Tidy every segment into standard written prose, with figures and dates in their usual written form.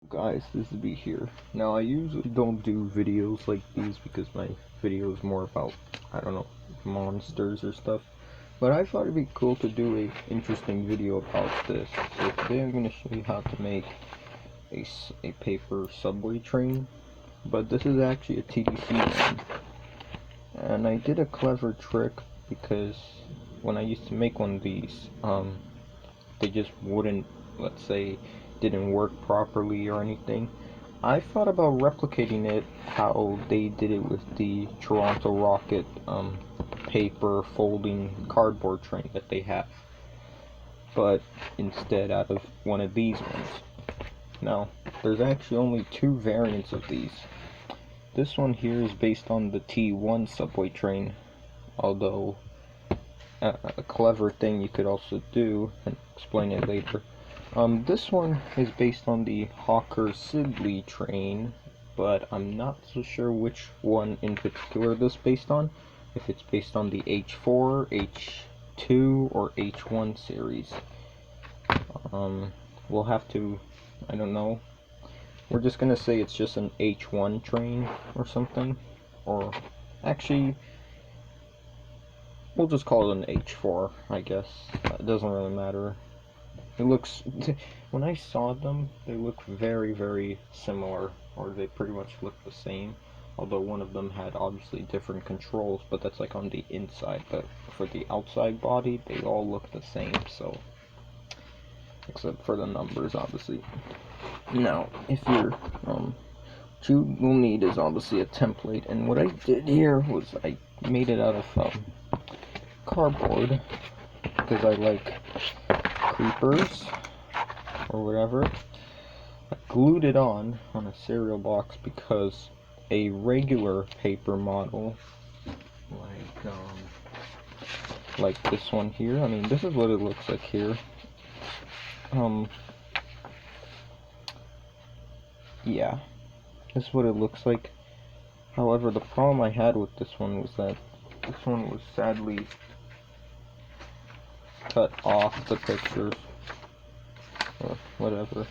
Guys, this is B here. Now I usually don't do videos like these because my video is more about, I don't know, monsters or stuff. But I thought it'd be cool to do a interesting video about this. So today I'm going to show you how to make a paper subway train. But this is actually a TTC one. And I did a clever trick because when I used to make one of these, they just wouldn't, let's say, didn't work properly or anything. I thought about replicating it how they did it with the Toronto Rocket paper folding cardboard train that they have, but instead out of one of these ones. Now, there's actually only two variants of these. This one here is based on the T1 subway train, although a clever thing you could also do, and explain it later. This one is based on the Hawker-Siddeley train, but I'm not so sure which one in particular this is based on. If it's based on the H4, H2, or H1 series. We'll have to, I don't know. We're just gonna say it's just an H1 train or something. Or, actually, we'll just call it an H4, I guess. It doesn't really matter. It looks, when I saw them, they look very, very similar, or they pretty much look the same, although one of them had obviously different controls, but that's like on the inside, but for the outside body, they all look the same, so, except for the numbers, obviously. Now, if you're, what you will need is obviously a template, and what I did here was I made it out of, cardboard, because I like creepers or whatever. I glued it on a cereal box because a regular paper model like this one here, I mean, this is what it looks like here. Yeah, this is what it looks like. However, the problem I had with this one was that this one was sadly cut off the pictures, or whatever.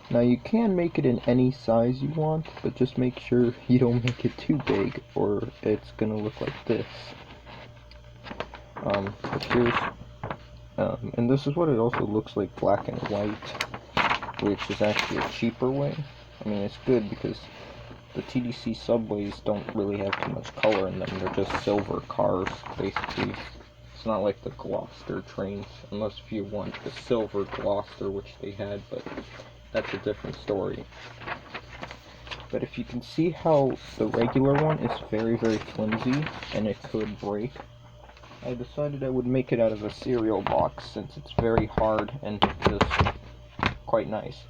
Now you can make it in any size you want, but just make sure you don't make it too big or it's gonna look like this. But here's, and this is what it also looks like black and white, which is actually a cheaper way. I mean, it's good because the TTC subways don't really have too much color in them, they're just silver cars, basically. It's not like the Gloucester trains, unless if you want the silver Gloucester, which they had, but that's a different story. But if you can see how the regular one is very, very flimsy, and it could break, I decided I would make it out of a cereal box, since it's very hard and just quite nice.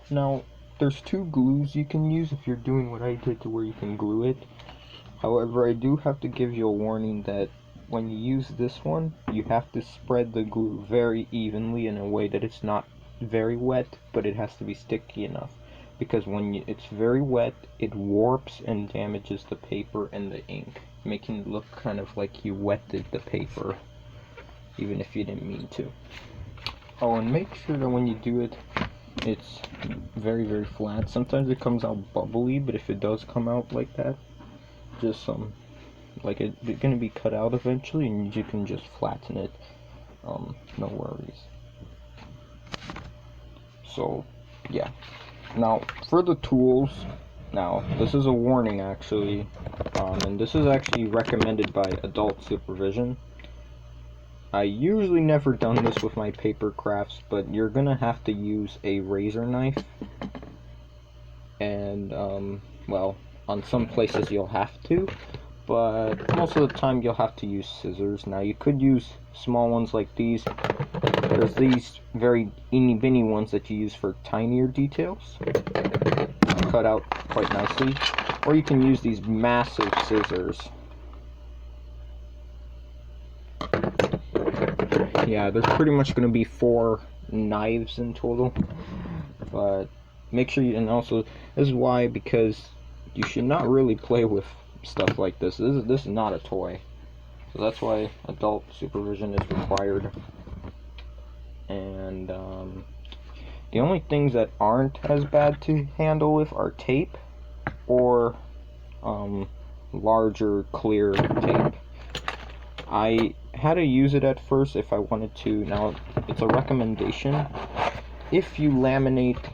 Now, there's two glues you can use if you're doing what I did to where you can glue it. However, I do have to give you a warning that when you use this one, you have to spread the glue very evenly in a way that it's not very wet, but it has to be sticky enough. Because when it's very wet, it warps and damages the paper and the ink, making it look kind of like you wetted the paper, even if you didn't mean to. Oh, and make sure that when you do it, it's very, very flat. Sometimes it comes out bubbly, but if it does come out like that, just like it's gonna be cut out eventually, and you can just flatten it. No worries. So, yeah. Now, for the tools, now, this is a warning actually, and this is actually recommended by adult supervision. I usually never done this with my paper crafts, but you're gonna have to use a razor knife, and, well, on some places you'll have to, but most of the time you'll have to use scissors. Now, you could use small ones like these. There's these very itty-bitty ones that you use for tinier details, cut out quite nicely, or you can use these massive scissors. Yeah, there's pretty much going to be 4 knives in total, but make sure you, and also, this is why, because you should not really play with stuff like this. This is not a toy, so that's why adult supervision is required. And The only things that aren't as bad to handle with are tape or larger clear tape. I had to use it at first if I wanted to. Now, it's a recommendation. If you laminate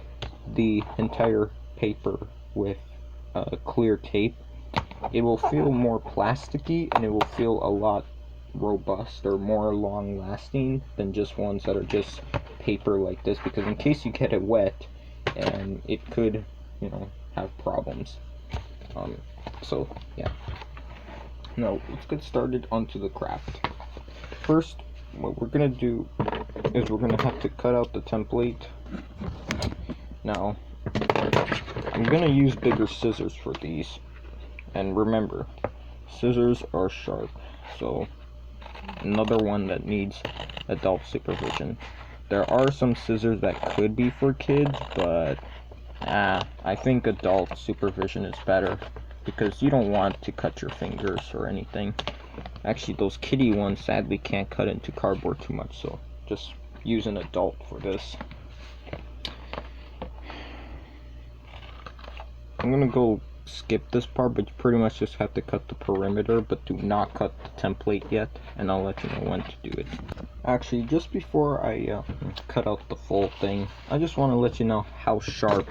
the entire paper with clear tape, it will feel more plasticky and it will feel a lot robust or more long lasting than just ones that are just paper like this, because in case you get it wet, and it could, you know, have problems. So yeah, now let's get started onto the craft. First, what we're gonna do is we're gonna have to cut out the template. Now I'm gonna use bigger scissors for these, and remember, scissors are sharp, so another one that needs adult supervision. There are some scissors that could be for kids, but I think adult supervision is better, because you don't want to cut your fingers or anything. Actually, those kitty ones sadly can't cut into cardboard too much, so just use an adult for this. I'm gonna go skip this part, but you pretty much just have to cut the perimeter, but do not cut the template yet, and I'll let you know when to do it. Actually, just before I cut out the full thing, I just want to let you know how sharp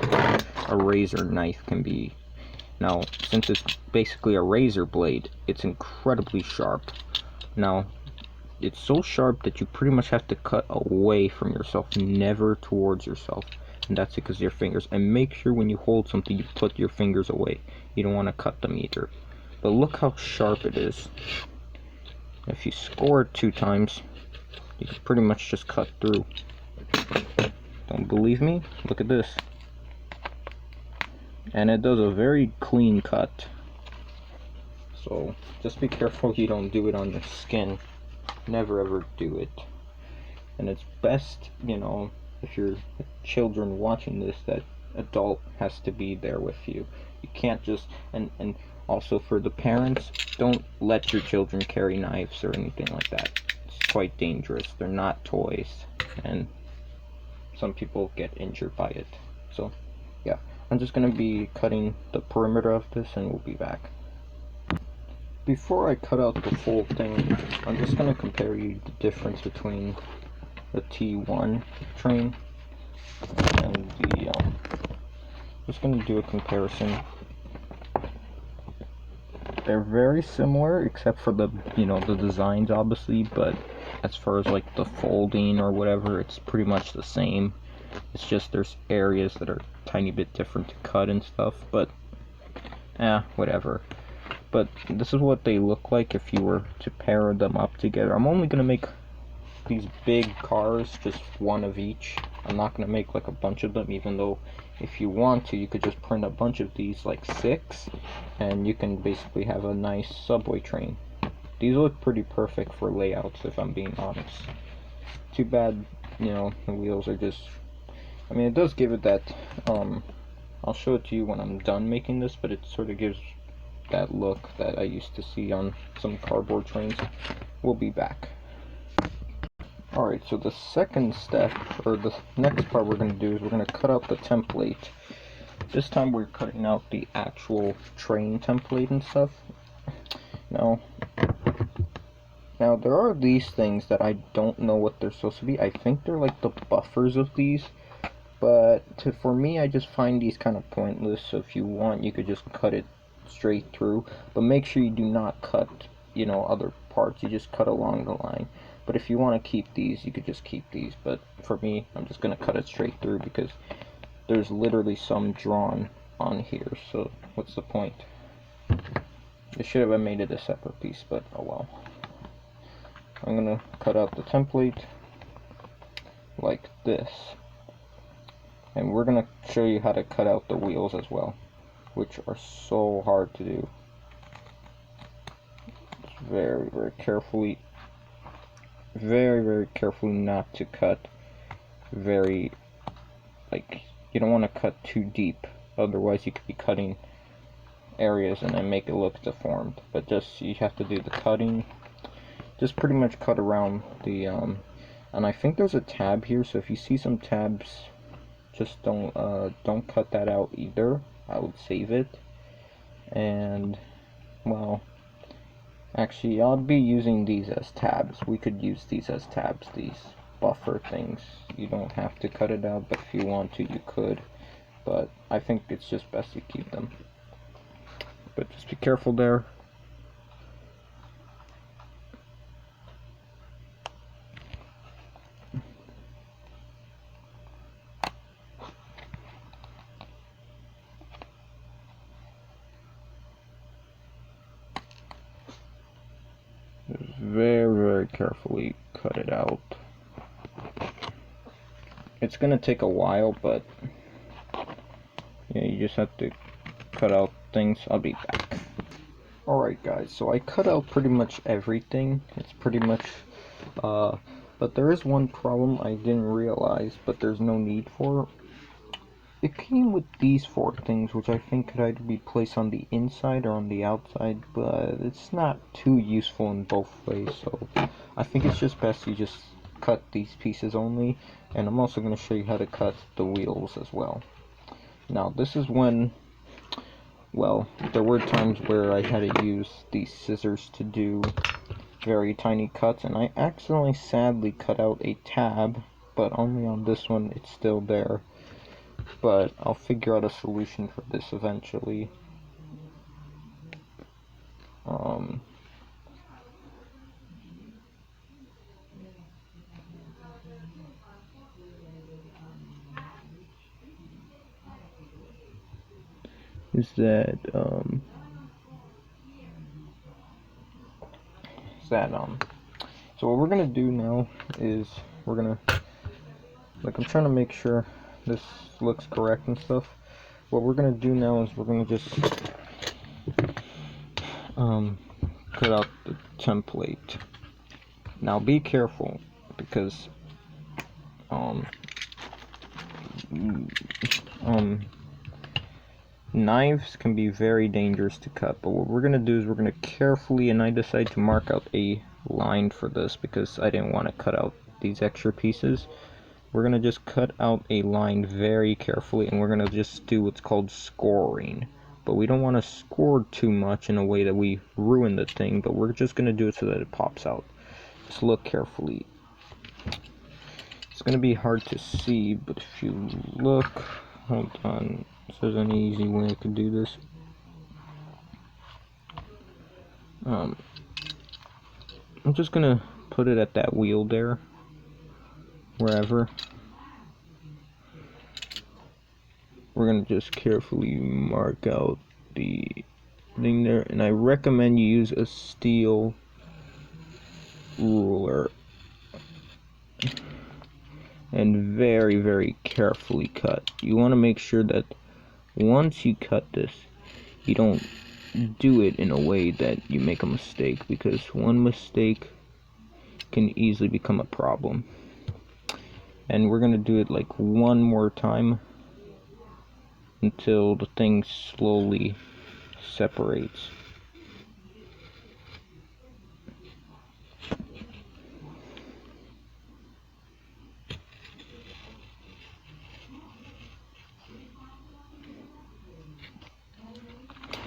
a razor knife can be. Now, since it's basically a razor blade, it's incredibly sharp. Now, it's so sharp that you pretty much have to cut away from yourself, never towards yourself. And that's because of your fingers. And make sure when you hold something, you put your fingers away. You don't want to cut them either. But look how sharp it is. If you score it 2 times, you can pretty much just cut through. Don't believe me? Look at this. And it does a very clean cut. So just be careful you don't do it on your skin. Never ever do it. And it's best, you know, if you're children watching this, that adult has to be there with you. You can't just, and also for the parents, don't let your children carry knives or anything like that. It's quite dangerous. They're not toys, and some people get injured by it. So yeah, I'm just gonna be cutting the perimeter of this, and we'll be back. Before I cut out the full thing, I'm just gonna compare you the difference between the T1 train and the just gonna do a comparison. They're very similar except for the, you know, the designs obviously, but as far as like the folding or whatever, it's pretty much the same. It's just there's areas that are a tiny bit different to cut and stuff, but whatever. But this is what they look like if you were to pair them up together. I'm only gonna make these big cars, just one of each. I'm not gonna make like a bunch of them, even though if you want to, you could just print a bunch of these, like 6, and you can basically have a nice subway train. These look pretty perfect for layouts, if I'm being honest. Too bad, you know, the wheels are just, I mean, it does give it that, I'll show it to you when I'm done making this, but it sort of gives that look that I used to see on some cardboard trains. We'll be back. Alright, so the second step, or the next part we're going to do, is we're going to cut out the template. This time we're cutting out the actual train template and stuff. Now there are these things that I don't know what they're supposed to be. I think they're like the buffers of these, but for me, I just find these kind of pointless. So if you want, you could just cut it straight through, but make sure you do not cut, you know, other parts. You just cut along the line. But if you want to keep these, you could just keep these. But for me, I'm just going to cut it straight through because there's literally some drawn on here. So what's the point? I should have made it a separate piece, but oh well. I'm going to cut out the template like this. And we're going to show you how to cut out the wheels as well, which are so hard to do. Just very, very carefully not to cut very, like, you don't want to cut too deep, otherwise you could be cutting areas and then make it look deformed. But just, you have to do the cutting, just pretty much cut around the and I think there's a tab here, so if you see some tabs just don't cut that out either. I would save it. And well, actually I'll be using these as tabs. We could use these as tabs, these buffer things. You don't have to cut it out, but if you want to, you could. But I think it's just best to keep them. But just be careful there. Very, very carefully cut it out. It's gonna take a while, but yeah, you just have to cut out things. I'll be back. Alright guys, so I cut out pretty much everything. It's pretty much, but there is one problem I didn't realize, but there's no need for. It came with these 4 things, which I think could either be placed on the inside or on the outside, but it's not too useful in both ways, so I think it's just best you just cut these pieces only, and I'm also going to show you how to cut the wheels as well. Now, this is when, well, there were times where I had to use these scissors to do very tiny cuts, and I accidentally sadly cut out a tab, but only on this one it's still there. But I'll figure out a solution for this eventually. So what we're gonna do now is we're gonna, like, I'm trying to make sure this looks correct and stuff. What we're gonna do now is we're gonna just cut out the template. Now be careful, because knives can be very dangerous to cut, but what we're gonna do is we're gonna carefully, and I decided to mark out a line for this because I didn't want to cut out these extra pieces. We're gonna just cut out a line very carefully, and we're gonna just do what's called scoring. But we don't want to score too much in a way that we ruin the thing, but we're just gonna do it so that it pops out. Just look carefully. It's gonna be hard to see, but if you look, hold on, if there's any easy way I could do this. I'm just gonna put it at that wheel there, wherever. We're gonna just carefully mark out the thing there, and I recommend you use a steel ruler and very, very carefully cut. You want to make sure that once you cut this, you don't do it in a way that you make a mistake, because one mistake can easily become a problem. And we're gonna do it like one more time until the thing slowly separates.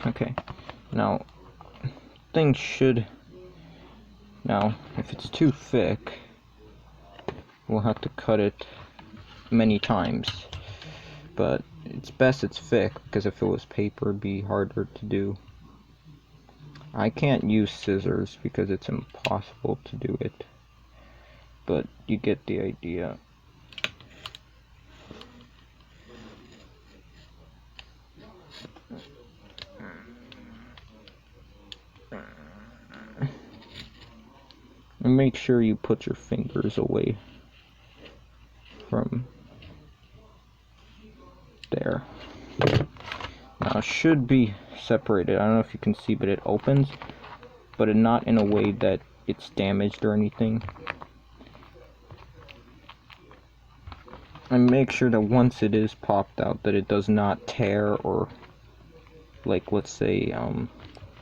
Okay, now things should, now if it's too thick, we'll have to cut it many times, but it's best it's thick, because if it was paper it'd be harder to do. I can't use scissors because it's impossible to do it, but you get the idea. And make sure you put your fingers away from there. Now it should be separated. I don't know if you can see, but it opens, but it not in a way that it's damaged or anything. And make sure that once it is popped out, that it does not tear or, like, let's say,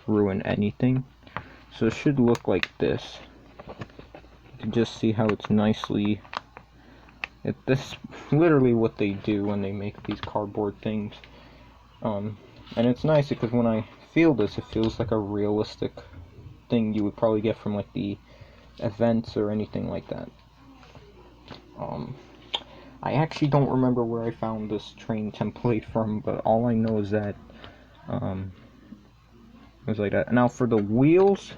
ruin anything. So it should look like this. You can just see how it's nicely This is literally what they do when they make these cardboard things. And it's nice because when I feel this, it feels like a realistic thing you would probably get from like the events or anything like that. I actually don't remember where I found this train template from, but all I know is that it was like that. Now for the wheels,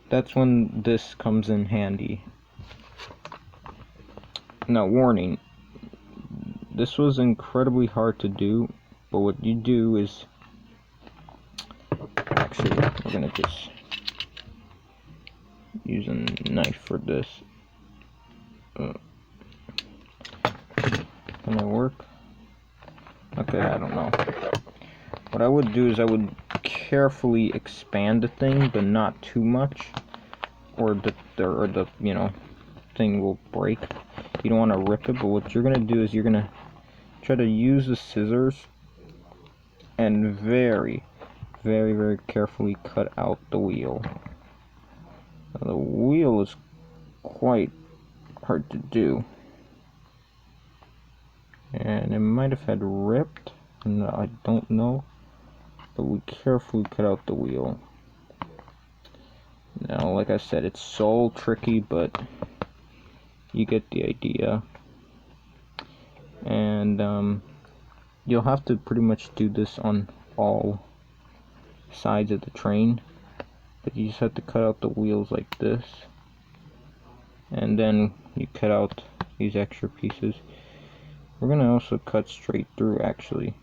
that's when this comes in handy. Now warning, this was incredibly hard to do, but what you do is, actually, we're gonna just use a knife for this. Can it work? Okay, I don't know. What I would do is I would carefully expand the thing, but not too much, or the thing will break. You don't want to rip it, but what you're gonna do is you're gonna try to use the scissors and very, very, very carefully cut out the wheel. Now, the wheel is quite hard to do, and it might have had ripped, and I don't know, but we carefully cut out the wheel. Now, like I said, it's so tricky, but you get the idea. And you'll have to pretty much do this on all sides of the train, but you just have to cut out the wheels like this, and then you cut out these extra pieces. We're gonna also cut straight through, actually.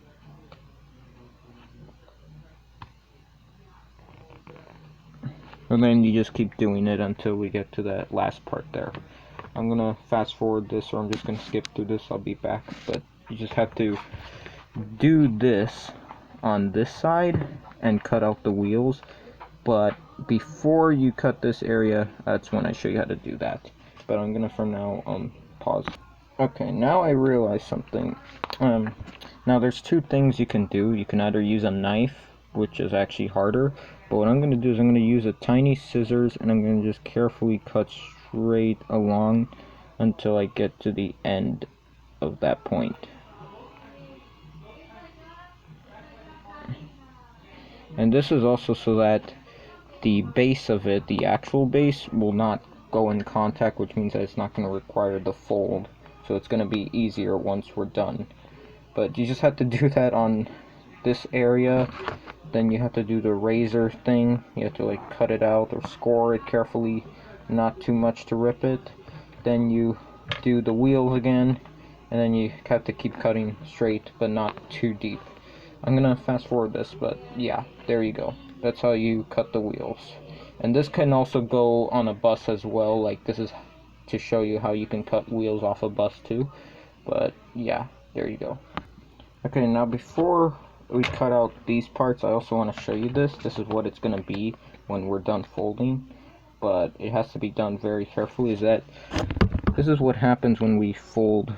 And then you just keep doing it until we get to that last part there. I'm gonna fast forward this, or I'm just gonna skip through this. I'll be back. But you just have to do this on this side and cut out the wheels. But before you cut this area, that's when I show you how to do that. But I'm gonna, for now, pause. Okay, now I realize something. Now there's two things you can do. You can either use a knife, which is actually harder, but what I'm going to do is I'm going to use a tiny scissors, and I'm going to just carefully cut straight along until I get to the end of that point. And this is also so that the base of it, the actual base, will not go in contact, which means that it's not going to require the fold. So it's going to be easier once we're done. But you just have to do that on this area. Then you have to do the razor thing. You have to like cut it out or score it carefully, not too much to rip it. Then you do the wheels again, and then you have to keep cutting straight but not too deep. I'm gonna fast forward this, but yeah, there you go. That's how you cut the wheels. And this can also go on a bus as well. Like, this is to show you how you can cut wheels off a bus too. But yeah, there you go. Okay, now before we cut out these parts, I also want to show you this. This is what it's going to be when we're done folding, but it has to be done very carefully. This is what happens when we fold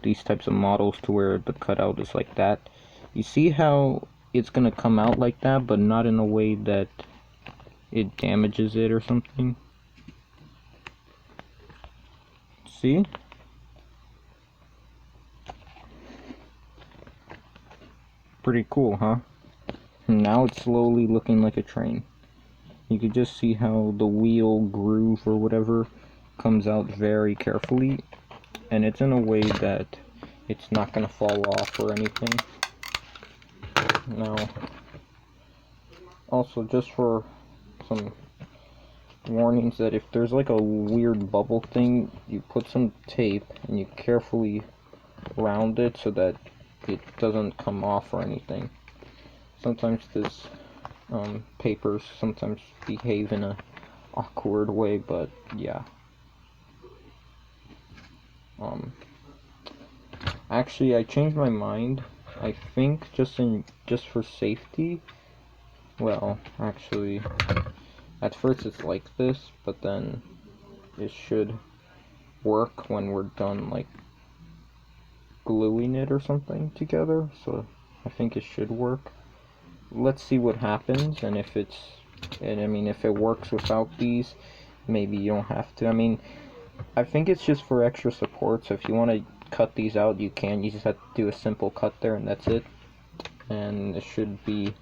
these types of models to where the cutout is like that. You see how it's going to come out like that, but not in a way that it damages it or something. See? Pretty cool, huh? Now it's slowly looking like a train. You can just see how the wheel groove or whatever comes out very carefully, and it's in a way that it's not going to fall off or anything. Now, also just for some warnings, that if there's like a weird bubble thing, you put some tape and you carefully round it so that it doesn't come off or anything. Sometimes this papers sometimes behave in a awkward way, but yeah. Actually, I changed my mind. I think just for safety. Well, actually, at first it's like this, but then it should work when we're done, like gluing it or something together. So I think it should work. Let's see what happens, and if it works without these, maybe you don't have to. I mean, I think it's just for extra support, so if you want to cut these out, you can. You just have to do a simple cut there, and that's it. And it should be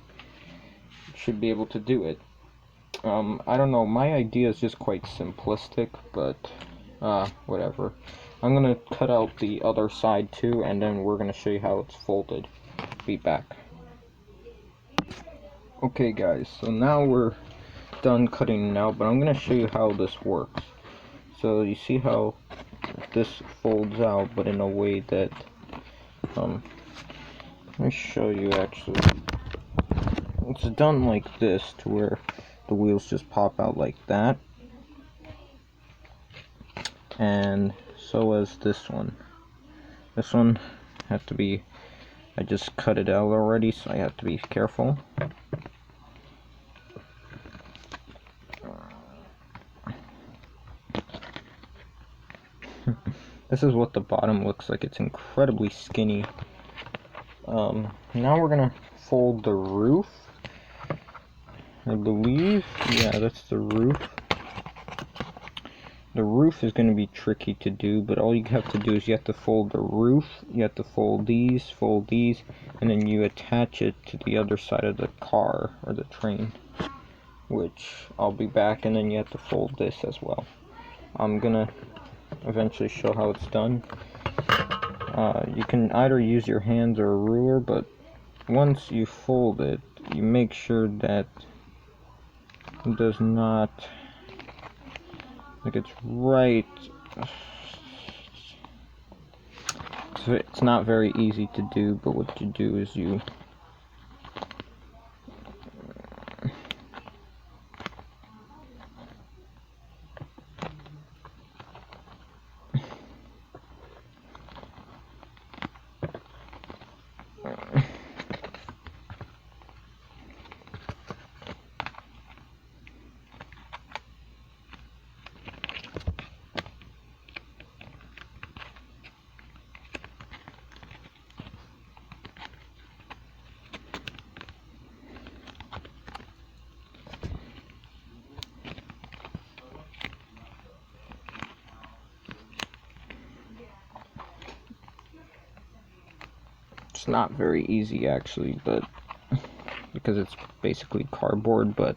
able to do it. I don't know, my idea is just quite simplistic, but whatever. I'm gonna cut out the other side too, and then we're gonna show you how it's folded. Be back. Okay guys, so now we're done cutting it out, but I'm gonna show you how this works. So you see how this folds out, but in a way that, let me show you actually. It's done like this, to where the wheels just pop out like that. And so as this one. This one had to be, I just cut it out already, so I have to be careful. This is what the bottom looks like. It's incredibly skinny. Now we're gonna fold the roof. I believe, yeah, that's the roof. The roof is going to be tricky to do, but all you have to do is you have to fold the roof, you have to fold these, and then you attach it to the other side of the car, or the train, which I'll be back, and then you have to fold this as well. I'm gonna eventually show how it's done. You can either use your hands or a ruler, but once you fold it, you make sure that it does not, like, it's right, it's not very easy to do, but what you do is you it's not very easy actually, but because it's basically cardboard, but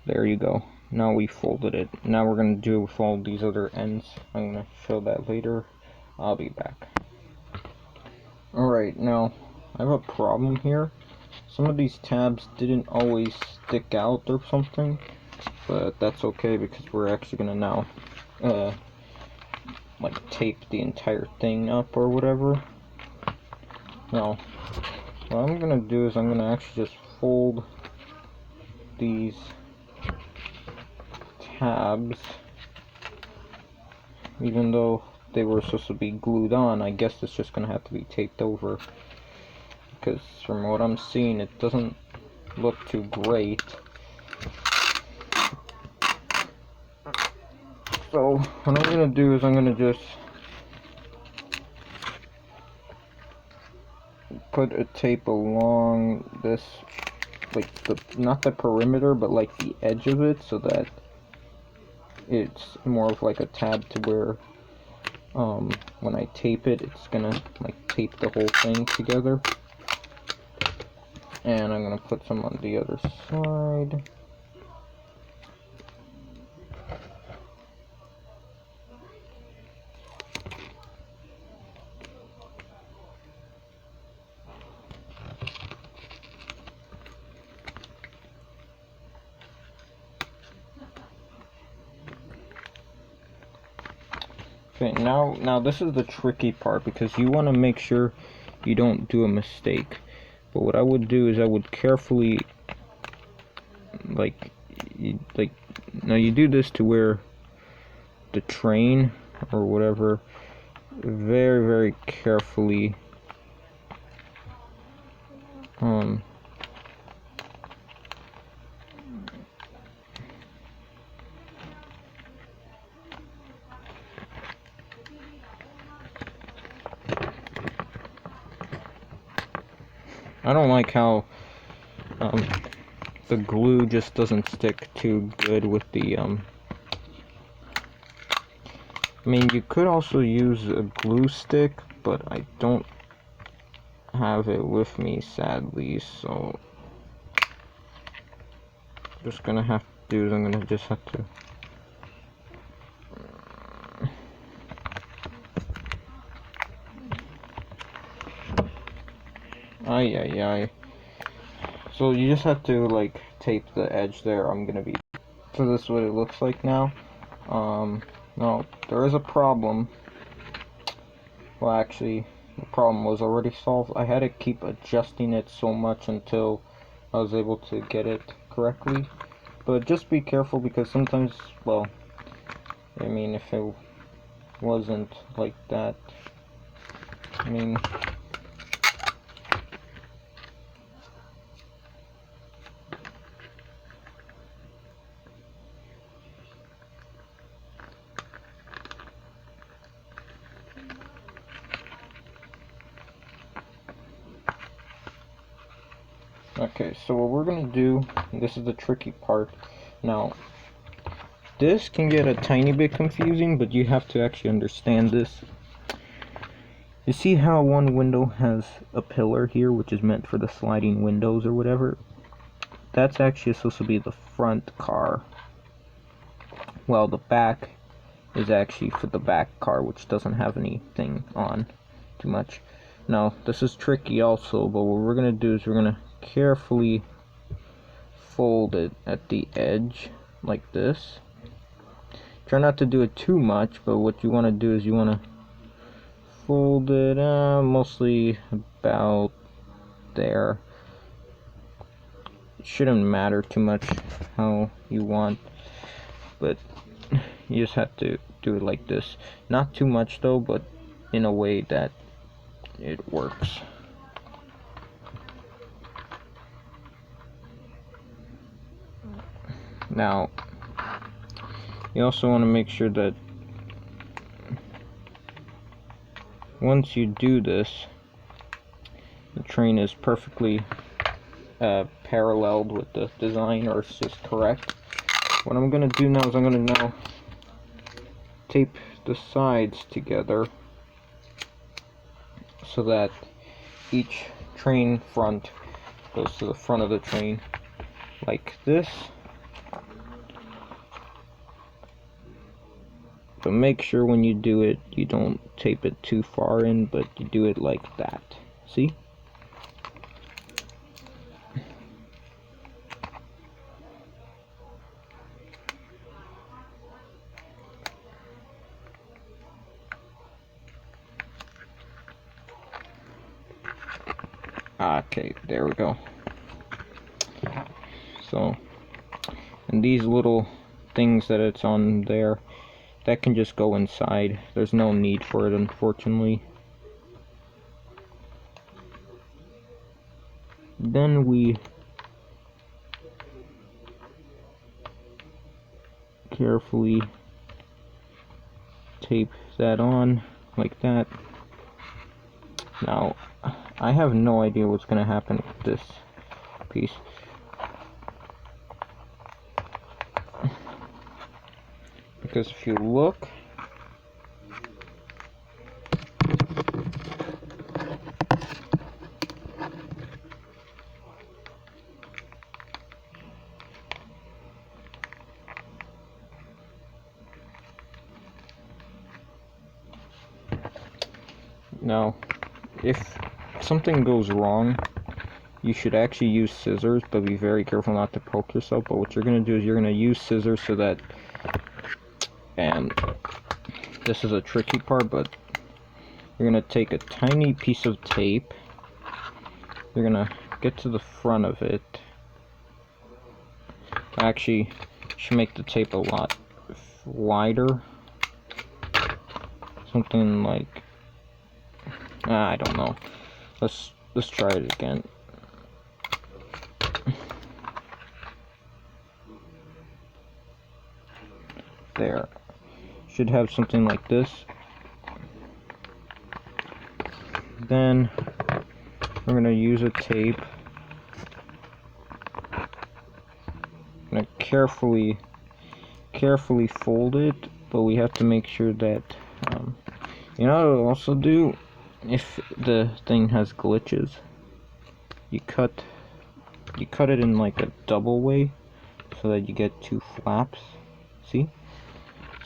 there you go. Now we folded it. Now we're gonna do with all these other ends. I'm gonna show that later. I'll be back. Alright, now I have a problem here. Some of these tabs didn't always stick out or something, but that's okay because we're actually gonna now like tape the entire thing up or whatever. Now, what I'm gonna do is I'm gonna actually just fold these tabs, even though they were supposed to be glued on. I guess it's just gonna have to be taped over, because from what I'm seeing, it doesn't look too great. So what I'm gonna do is I'm gonna just put a tape along this, like not the perimeter, but like the edge of it, so that it's more of like a tab to where when I tape it, it's gonna like tape the whole thing together. And I'm gonna put some on the other side. Okay, now this is the tricky part, because you want to make sure you don't do a mistake. But what I would do is I would carefully, now you do this to where the train or whatever, very, very carefully, I don't like how the glue just doesn't stick too good with the I mean, you could also use a glue stick, but I don't have it with me, sadly, so just gonna have to do is I'm gonna just have to ay. So you just have to like tape the edge there. So this is what it looks like now. No, there is a problem. Well, actually, the problem was already solved. I had to keep adjusting it so much until I was able to get it correctly. But just be careful, because sometimes, well, I mean, if it wasn't like that, I mean, okay, so what we're gonna do, and this is the tricky part. Now, this can get a tiny bit confusing, but you have to actually understand this. You see how one window has a pillar here, which is meant for the sliding windows or whatever? That's actually supposed to be the front car. Well, the back is actually for the back car, which doesn't have anything on too much. Now, this is tricky also, but what we're gonna do is we're gonna carefully fold it at the edge like this. Try not to do it too much, but what you want to do is you want to fold it mostly about there. It shouldn't matter too much how you want, but you just have to do it like this. Not too much though, but in a way that it works. Now, you also want to make sure that once you do this, the train is perfectly paralleled with the design, or it's just correct. What I'm going to do now is I'm going to now tape the sides together so that each train front goes to the front of the train like this. But make sure when you do it, you don't tape it too far in, but you do it like that. See? Okay, there we go. So, and these little things that it's on there, that can just go inside. There's no need for it, unfortunately. Then we carefully tape that on like that. Now, I have no idea what's going to happen with this piece. Because if you look, now, if something goes wrong, you should actually use scissors, but be very careful not to poke yourself. But what you're going to do is you're going to use scissors so that, and this is a tricky part, but you're going to take a tiny piece of tape, you're going to get to the front of it. Actually, you should make the tape a lot wider, something like, I don't know. Let's try it again. There. Should have something like this. Then we're gonna use a tape. I'm gonna carefully fold it but we have to make sure that, you know what I'll also do, if the thing has glitches, you cut it in like a double way, so that you get 2 flaps, see?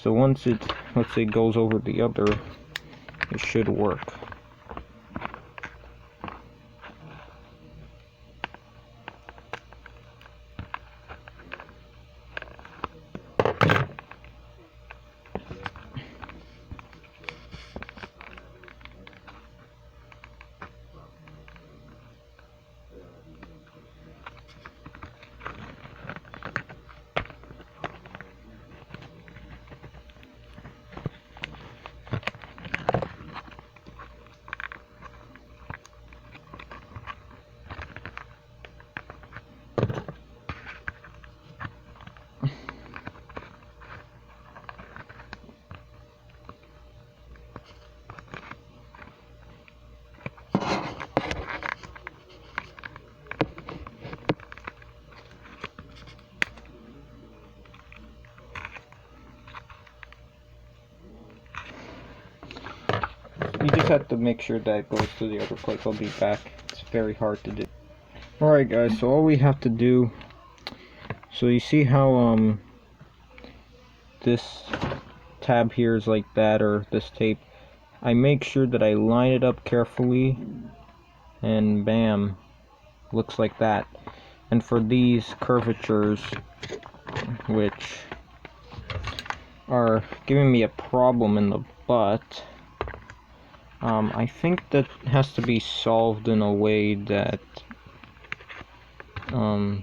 So once it, let's say, goes over the other, it should work. You just have to make sure that it goes to the other place. I'll be back. It's very hard to do. Alright guys, so all we have to do, so you see how this tab here is like that, or this tape, I make sure that I line it up carefully, and bam, looks like that. And for these curvatures, which are giving me a problem in the butt, I think that has to be solved in a way that, I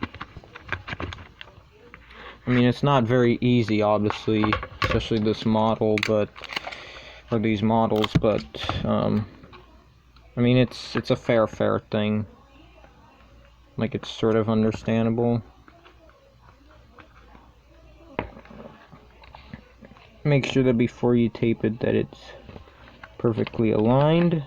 mean, it's not very easy, obviously, especially this model, but, or these models, but, I mean, it's a fair thing. Like, it's sort of understandable. Make sure that before you tape it that it's perfectly aligned.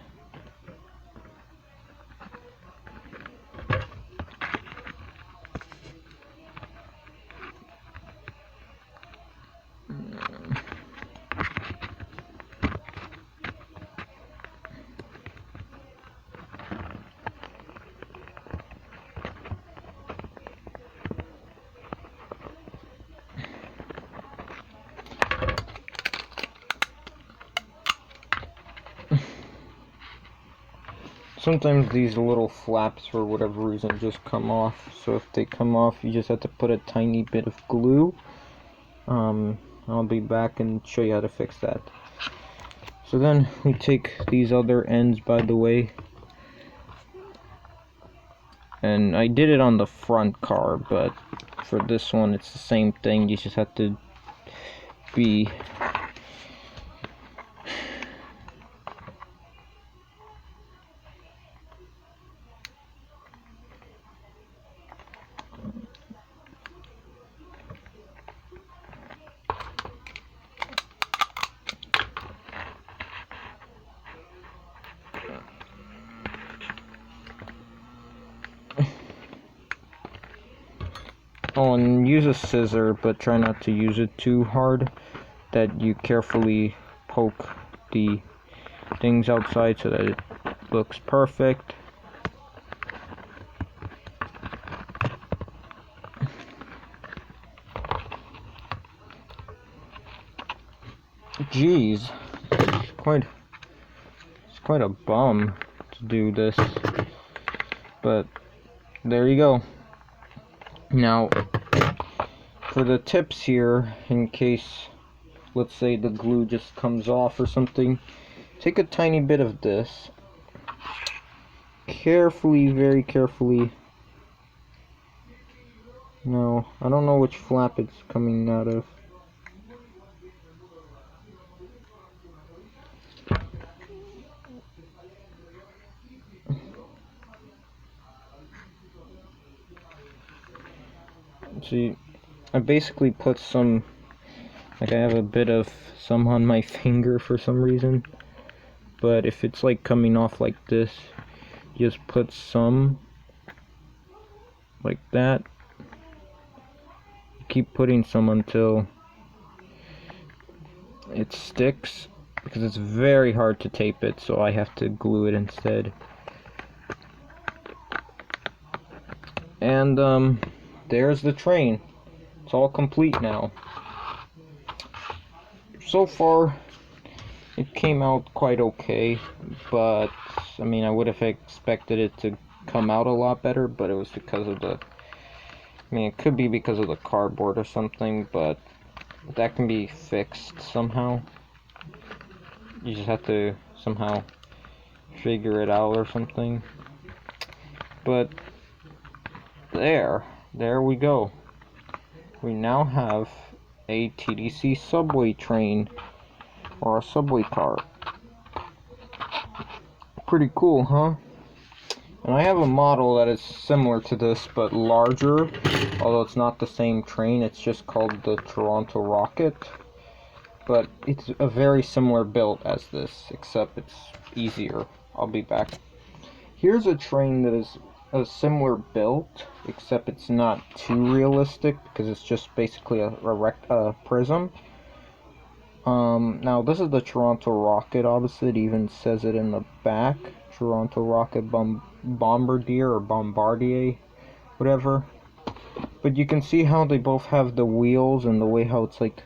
Sometimes these little flaps, for whatever reason, just come off. So if they come off, you just have to put a tiny bit of glue. I'll be back and show you how to fix that. So then we take these other ends, by the way. And I did it on the front car, but for this one it's the same thing. You just have to be oh, and use a scissor, but try not to use it too hard, that you carefully poke the things outside so that it looks perfect. Jeez, it's quite a bum to do this, but there you go. Now, for the tips here, in case, let's say, the glue just comes off or something, take a tiny bit of this, carefully, very carefully. No, I don't know which flap it's coming out of. See, I basically put some, like, I have a bit of some on my finger for some reason, but if it's like coming off like this, just put some like that. Keep putting some until it sticks because it's very hard to tape it, so I have to glue it instead. And there's the train. It's all complete now. So far it came out quite okay, but I mean, I would have expected it to come out a lot better, but it was because of the, I mean, it could be because of the cardboard or something, but that can be fixed somehow. You just have to somehow figure it out or something. But there we go. We now have a TTC subway train, or a subway car. Pretty cool, huh? And I have a model that is similar to this, but larger, although it's not the same train. It's just called the Toronto Rocket, but it's a very similar build as this, except it's easier. I'll be back. Here's a train that is a similar build, except it's not too realistic because it's just basically a prism. Now this is the Toronto Rocket. Obviously, it even says it in the back. Toronto Rocket Bombardier or Bombardier, whatever. But you can see how they both have the wheels and the way how it's like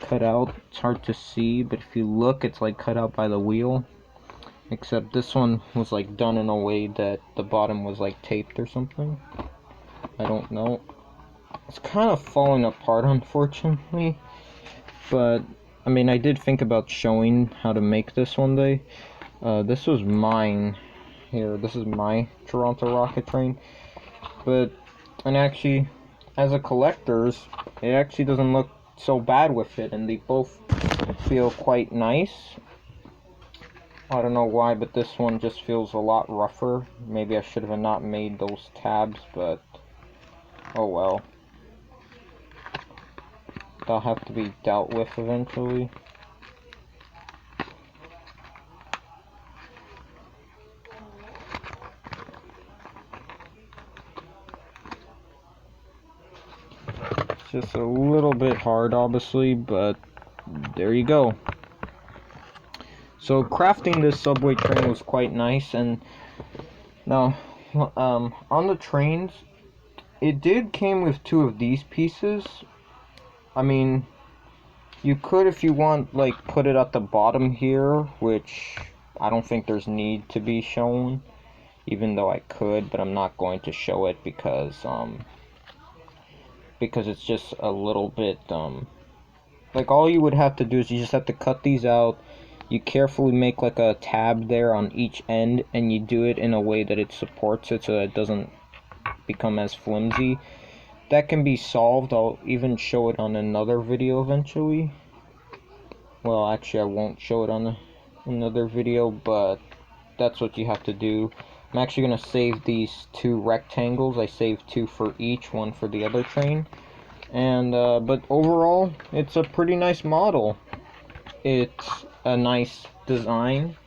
cut out. It's hard to see, but if you look, it's like cut out by the wheel. Except this one was like done in a way that the bottom was like taped or something. I don't know. It's kind of falling apart, unfortunately. But I mean, I did think about showing how to make this one day. This was mine. Here, this is my Toronto Rocket train. And actually, as a collector's, it actually doesn't look so bad with it, and they both feel quite nice. I don't know why, but this one just feels a lot rougher. Maybe I should have not made those tabs, but oh well. They'll have to be dealt with eventually. It's just a little bit hard, obviously, but there you go. So crafting this subway train was quite nice, and now on the trains, it came with 2 of these pieces. I mean, you could, if you want, like put it at the bottom here, which I don't think there's need to be shown, even though I could, but I'm not going to show it because it's just a little bit like all you would have to do is you just have to cut these out. You carefully make like a tab there on each end, and you do it in a way that it supports it so that it doesn't become as flimsy. That can be solved. I'll even show it on another video eventually. Well, actually I won't show it on another video, but that's what you have to do. I'm actually going to save these 2 rectangles. I saved 2 for each, one for the other train. And but overall, it's a pretty nice model. It's a nice design.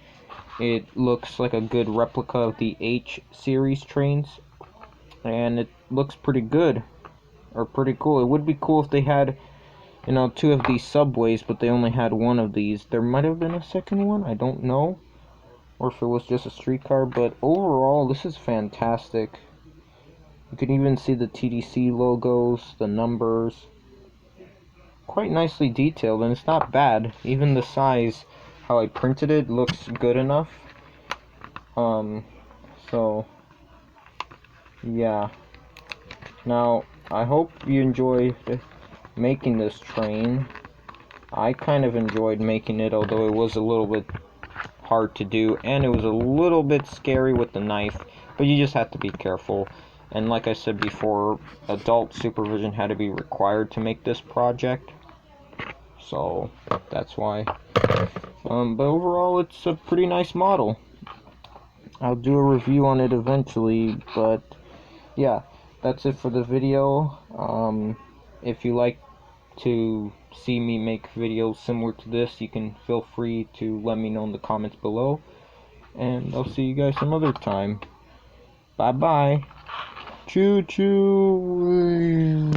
It looks like a good replica of the H-series trains, and it looks pretty good, or pretty cool. It would be cool if they had, you know, 2 of these subways, but they only had 1 of these. There might have been a second one, I don't know, or if it was just a streetcar, but overall, this is fantastic. You can even see the TTC logos, the numbers, quite nicely detailed, and it's not bad. Even the size, how I printed it, looks good enough. So yeah. Now, I hope you enjoyed making this train. I kind of enjoyed making it, although it was a little bit hard to do, and it was a little bit scary with the knife, but you just have to be careful. And like I said before, adult supervision had to be required to make this project, so that's why. But overall, it's a pretty nice model. I'll do a review on it eventually, but yeah, that's it for the video. If you like to see me make videos similar to this, you can feel free to let me know in the comments below, and I'll see you guys some other time. Bye bye. Choo choo.